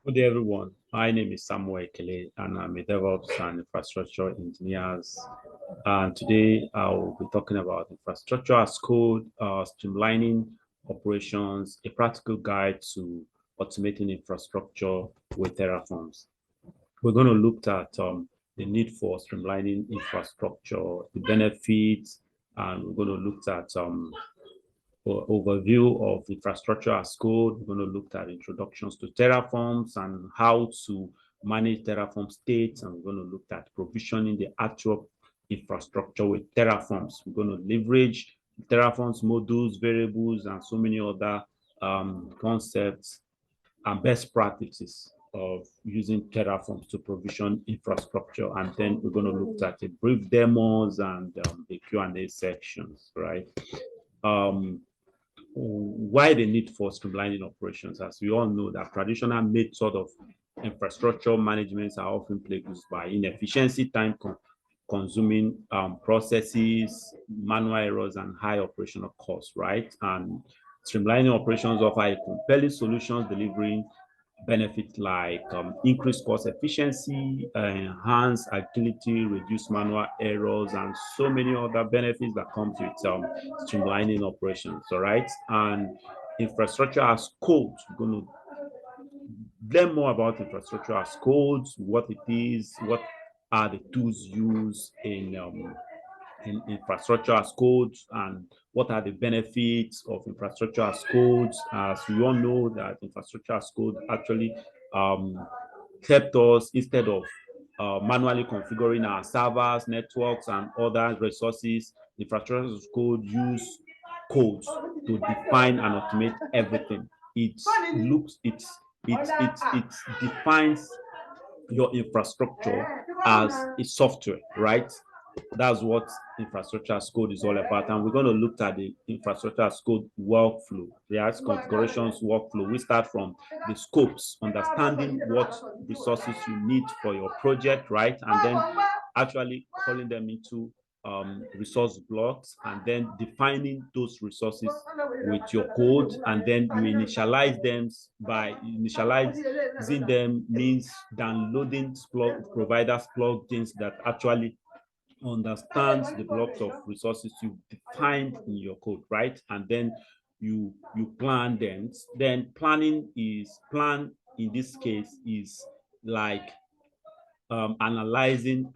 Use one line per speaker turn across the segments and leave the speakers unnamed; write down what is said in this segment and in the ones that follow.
Good day, everyone. My name is Samuel Ekele, and I'm a DevOps and infrastructure engineer. And today I will be talking about infrastructure as code, streamlining operations, a practical guide to automating infrastructure with Terraforms. We're going to look at the need for streamlining infrastructure, the benefits, and we're going to look at overview of infrastructure as code. We're going to look at introductions to Terraforms and how to manage Terraform states. And we're going to look at provisioning the actual infrastructure with Terraforms. We're going to leverage Terraform's modules, variables, and so many other concepts and best practices of using Terraform to provision infrastructure. And then we're going to look at a brief demos and the Q&A sections, right? Why the need for streamlining operations. As we all know, that traditional methods of infrastructure management are often plagued by inefficiency, time consuming processes, manual errors, and high operational costs, right? And streamlining operations offer a compelling solutions delivering benefits like increased cost efficiency, enhanced agility, reduce manual errors, and so many other benefits that comes with streamlining operations. All right, and infrastructure as code. We're going to learn more about infrastructure as code, what it is, what are the tools used in infrastructure as code, and what are the benefits of infrastructure as code. As we all know that infrastructure as code actually um, helped us instead of manually configuring our servers, networks, and other resources. Infrastructure as code use codes to define and automate everything. It looks it defines your infrastructure as a software, right? That's what infrastructure as code is all about. And we're going to look at the infrastructure as code workflow, the configurations workflow. We start from the scopes, understanding what resources you need for your project, right? And then actually calling them into resource blocks and then defining those resources with your code, and then you initialize them. By initializing them means downloading providers plugins that actually understands the blocks of resources you defined in your code, right? And then you plan them. Then plan in this case is like analyzing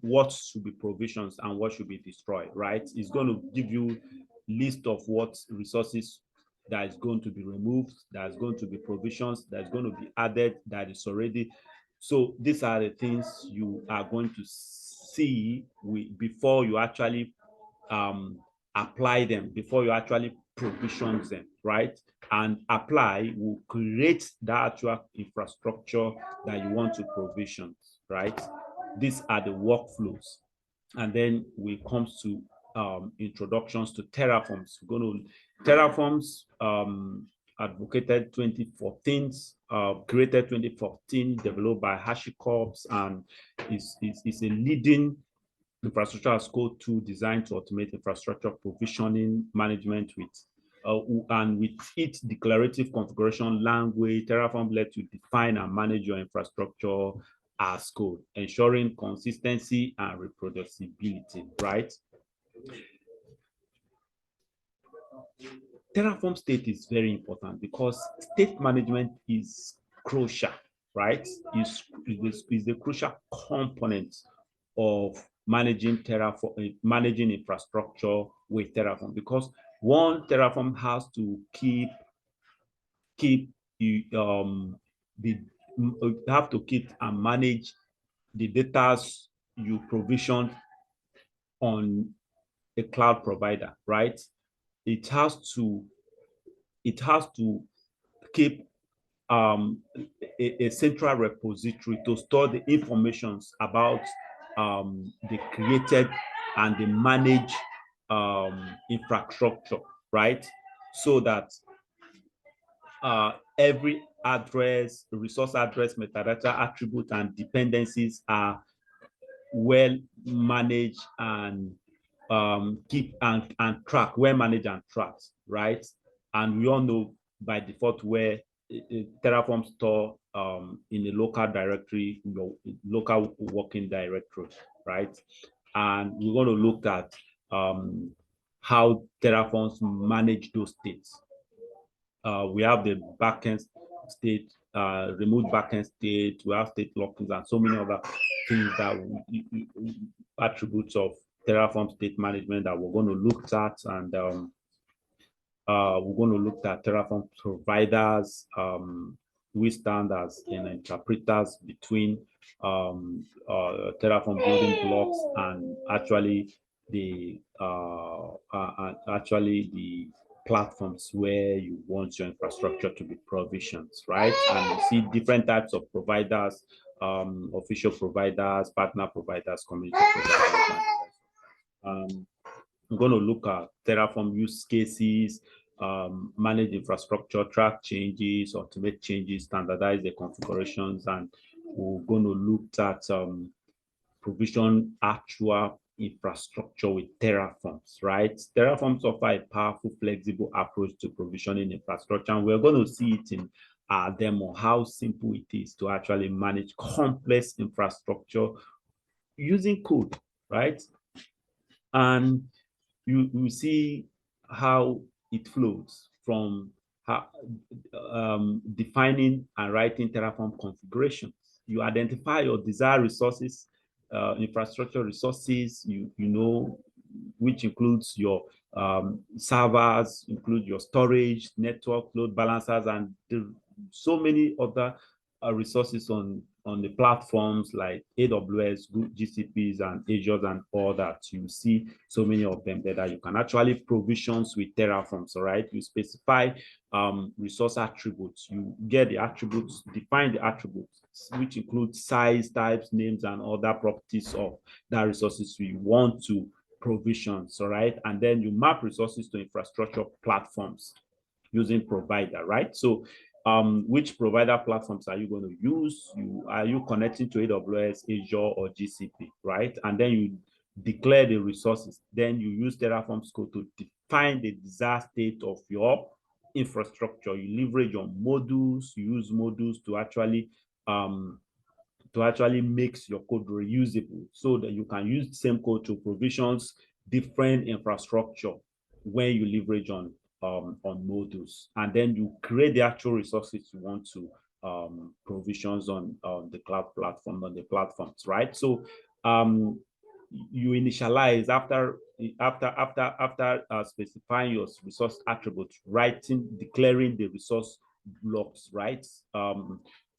what should be provisions and what should be destroyed, right? It's going to give you list of what resources that is going to be removed, that is going to be provisions, that is going to be added, that is already. So these are the things you are going to see before you actually apply them, before you actually provision them, right? And apply will create the actual infrastructure that you want to provision, right? These are the workflows. And then we comes to introductions to Terraforms. We're going to Terraforms advocated 2014, created 2014, developed by HashiCorp, and is a leading infrastructure as code tool designed to automate infrastructure provisioning management with and with its declarative configuration language. Terraform lets you define and manage your infrastructure as code, ensuring consistency and reproducibility, right? Terraform state is very important because state management is crucial, right? Is the crucial component of managing Terraform, managing infrastructure with Terraform, because one, Terraform has to keep the have to keep and manage the data you provision on a cloud provider, right? It has to keep a central repository to store the informations about the created and the managed infrastructure, right? So that every address, resource address, metadata, attribute, and dependencies are well managed and keep and track, well managed and tracked, right? And we all know by default where Terraform store in a local directory, your local working directory, right? And we're going to look at how Terraforms manage those states. We have the backend state, remote backend state, we have state lockings, and so many other things that attributes of Terraform state management that we're going to look at. And we're going to look at Terraform providers. We stand as interpreters between Terraform building blocks and actually the platforms where you want your infrastructure to be provisioned, right? And you see different types of providers, official providers, partner providers, community providers. I'm going to look at Terraform use cases, manage infrastructure, track changes, automate changes, standardize the configurations, and we're going to look at provision actual infrastructure with Terraforms, right? Terraforms offer a powerful, flexible approach to provisioning infrastructure, and we're going to see it in our demo, how simple it is to actually manage complex infrastructure using code, right? And you see how it flows from defining and writing Terraform configurations. You identify your desired resources, infrastructure resources, you know, which includes your servers, include your storage, network, load balancers, and so many other resources on the platforms like AWS, GCPs, and Azure, and all that. You see so many of them there that you can actually provisions with Terraforms, all right? You specify resource attributes. You get the attributes, define the attributes, which include size, types, names, and other properties of that resources you want to provisions, all right? And then you map resources to infrastructure platforms using provider, right? So which provider platforms are you going to use? Are you connecting to AWS, Azure, or GCP, right? And then you declare the resources. Then you use Terraform's code to define the desired state of your infrastructure. You leverage on modules. You use modules to actually make your code reusable, so that you can use the same code to provisions different infrastructure when you leverage on modules, and then you create the actual resources you want to provisions on the cloud platform, on the platforms, right? So you initialize after specifying your resource attributes, declaring the resource blocks, right?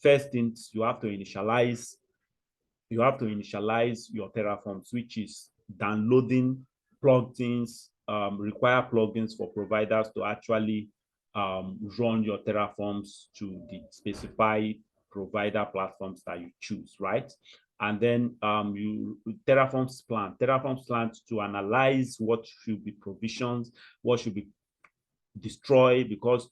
First things, you have to initialize your Terraforms, which is downloading plugins, require plugins for providers to actually run your Terraforms to the specified provider platforms that you choose, right? And then Terraform's plan to analyze what should be provisioned, what should be destroyed, because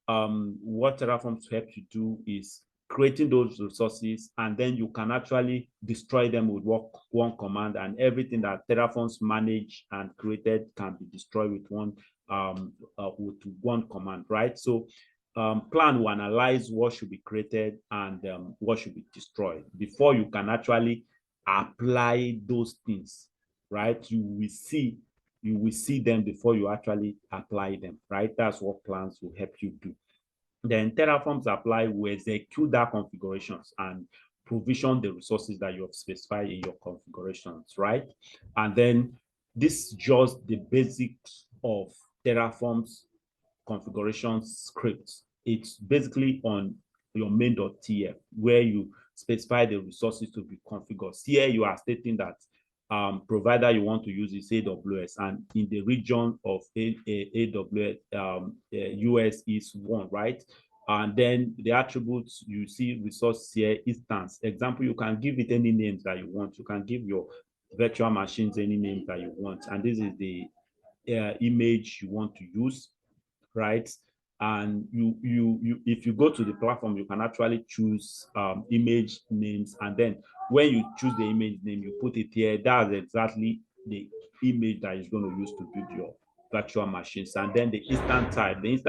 what Terraforms help you do is creating those resources, and then you can actually destroy them with one command, and everything that Terraforms managed and created can be destroyed with one command, right? So plan will analyze what should be created and what should be destroyed before you can actually apply those things, right? You will see them before you actually apply them, right? That's what plans will help you do. Then Terraforms apply will execute that configurations and provision the resources that you have specified in your configurations, right? And then this is just the basics of Terraform's configuration scripts. It's basically on your main.tf where you specify the resources to be configured. Here you are stating that provider you want to use is AWS, and in the region of AWS, US is 1, right? And then the attributes, you see resource here, instance. Example, you can give it any names that you want. You can give your virtual machines any names that you want. And this is the image you want to use, right? And if you go to the platform, you can actually choose image names, and then when you choose the image name, you put it here. That's exactly the image that is going to use to build your virtual machines. And then the instant type is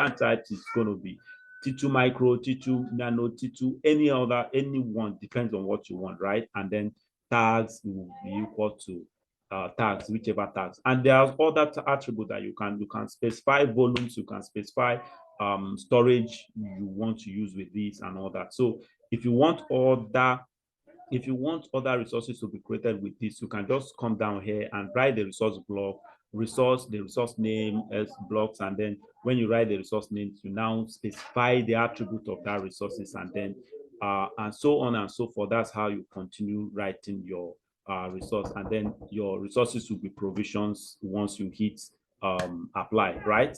going to be T2 micro, T2 nano, T2, anyone, depends on what you want, right? And then tags will be equal to tags, whichever tags. And there's other attributes that you can specify volumes, you can specify storage you want to use with this and all that. So if you want other resources to be created with this, you can just come down here and write the resource block, the resource name as blocks, and then when you write the resource name, you now specify the attribute of that resources, and then and so on and so forth. That's how you continue writing your resource, and then your resources will be provisions once you hit apply, right?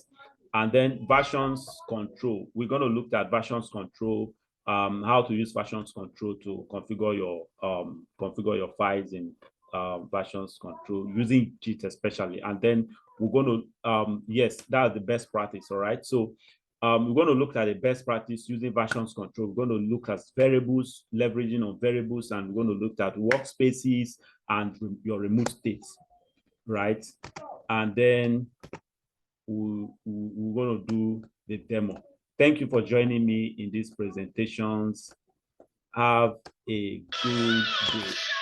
And then versions control. We're going to look at versions control, how to use versions control to configure your files in versions control using Git especially. And then we're going to yes, that's the best practice. All right, so we're going to look at the best practice using versions control. We're going to look at variables, leveraging on variables, and we're going to look at workspaces and your remote states, right? And then we're going to do the demo. Thank you for joining me in these presentations. Have a good day.